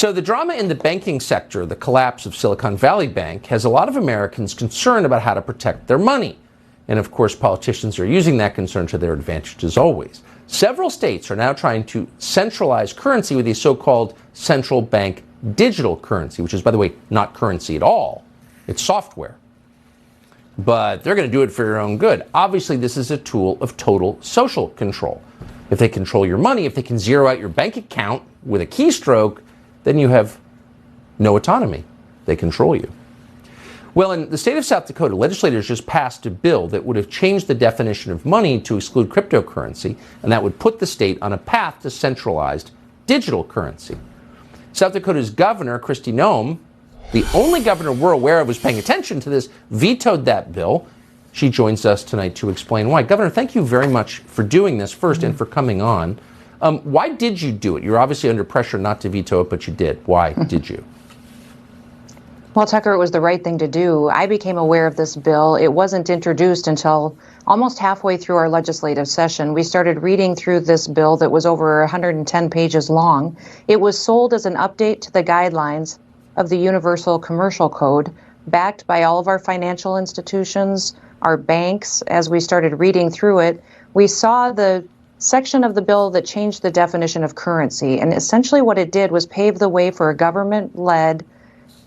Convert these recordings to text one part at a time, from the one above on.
So the drama in the banking sector, the collapse of Silicon Valley Bank, has a lot of Americans concerned about how to protect their money. And of course, politicians are using that concern to their advantage as always. Several states are now trying to centralize currency with a so-called central bank digital currency, which is, by the way, not currency at all. It's software. But they're going to do it for your own good. Obviously, this is a tool of total social control. If they control your money, if they can zero out your bank account with a keystroke, then you have no autonomy. They control you. Well, in the state of South Dakota, legislators just passed a bill that would have changed the definition of money to exclude cryptocurrency, and that would put the state on a path to centralized digital currency. South Dakota's governor, Kristi Noem, the only governor we're aware of who's paying attention to this, vetoed that bill. She joins us tonight to explain why. Governor, thank you very much for doing this first and for coming on. Why did you do it? You're obviously under pressure not to veto it, but you did. Why did you? Well, Tucker, it was the right thing to do. I became aware of this bill. It wasn't introduced until almost halfway through our legislative session. We started reading through this bill that was over 110 pages long. It was sold as an update to the guidelines of the Universal Commercial Code, backed by all of our financial institutions, our banks. As we started reading through it, we saw the section of the bill that changed the definition of currency. And essentially what it did was pave the way for a government-led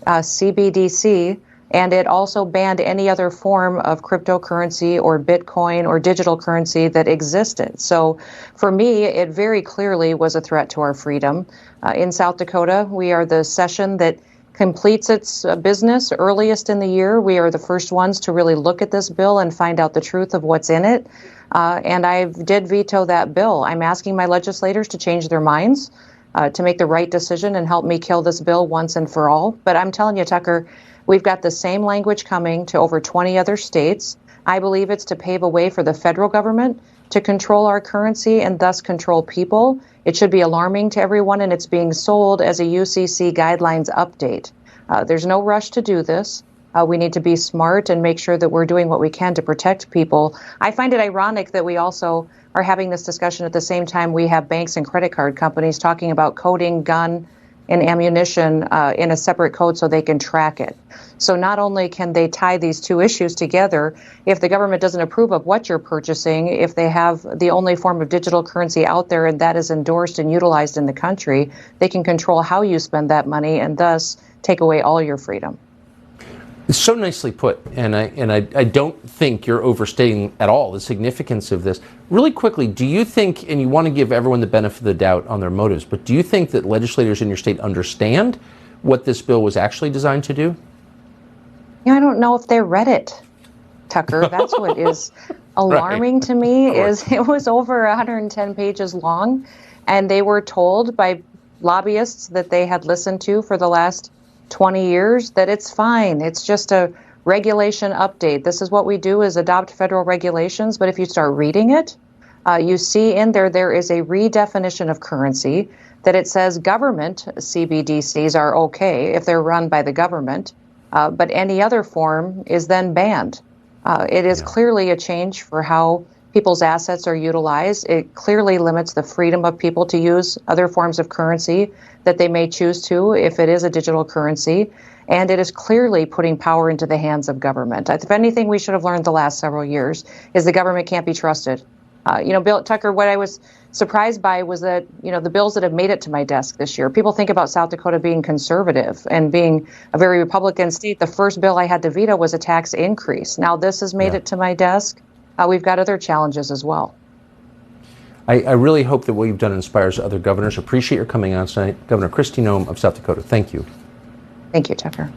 CBDC, and it also banned any other form of cryptocurrency or Bitcoin or digital currency that existed. So for me, it very clearly was a threat to our freedom. In South Dakota, we are the session that completes its business earliest in the year. We are the first ones to really look at this bill and find out the truth of what's in it. And I did veto that bill. I'm asking my legislators to change their minds, to make the right decision and help me kill this bill once and for all. But I'm telling you, Tucker, we've got the same language coming to over 20 other states. I believe it's to pave a way for the federal government to control our currency and thus control people. It should be alarming to everyone, and it's being sold as a UCC guidelines update. There's no rush to do this. We need to be smart and make sure that we're doing what we can to protect people. I find it ironic that we also are having this discussion at the same time we have banks and credit card companies talking about coding gun and ammunition in a separate code so they can track it. So not only can they tie these two issues together, if the government doesn't approve of what you're purchasing, if they have the only form of digital currency out there and that is endorsed and utilized in the country, they can control how you spend that money and thus take away all your freedom. It's so nicely put, and I don't think you're overstating at all the significance of this. Really quickly, do you think, and you want to give everyone the benefit of the doubt on their motives, but do you think that legislators in your state understand what this bill was actually designed to do? I don't know if they read it, Tucker. That's what is alarming to me, is it was over 110 pages long, and they were told by lobbyists that they had listened to for the last 20 years that it's fine. It's just a regulation update. This is what we do, is adopt federal regulations. But if you start reading it, you see in there is a redefinition of currency, that it says government CBDCs are okay if they're run by the government, but any other form is then banned. It is clearly a change for how people's assets are utilized. It clearly limits the freedom of people to use other forms of currency that they may choose to if it is a digital currency. And it is clearly putting power into the hands of government. If anything we should have learned the last several years is the government can't be trusted. Bill Tucker, what I was surprised by was that, the bills that have made it to my desk this year, people think about South Dakota being conservative and being a very Republican state. The first bill I had to veto was a tax increase. Now this has made it to my desk. We've got other challenges as well. I really hope that what you've done inspires other governors. Appreciate your coming on tonight. Governor Kristi Noem of South Dakota. Thank you. Thank you, Tucker.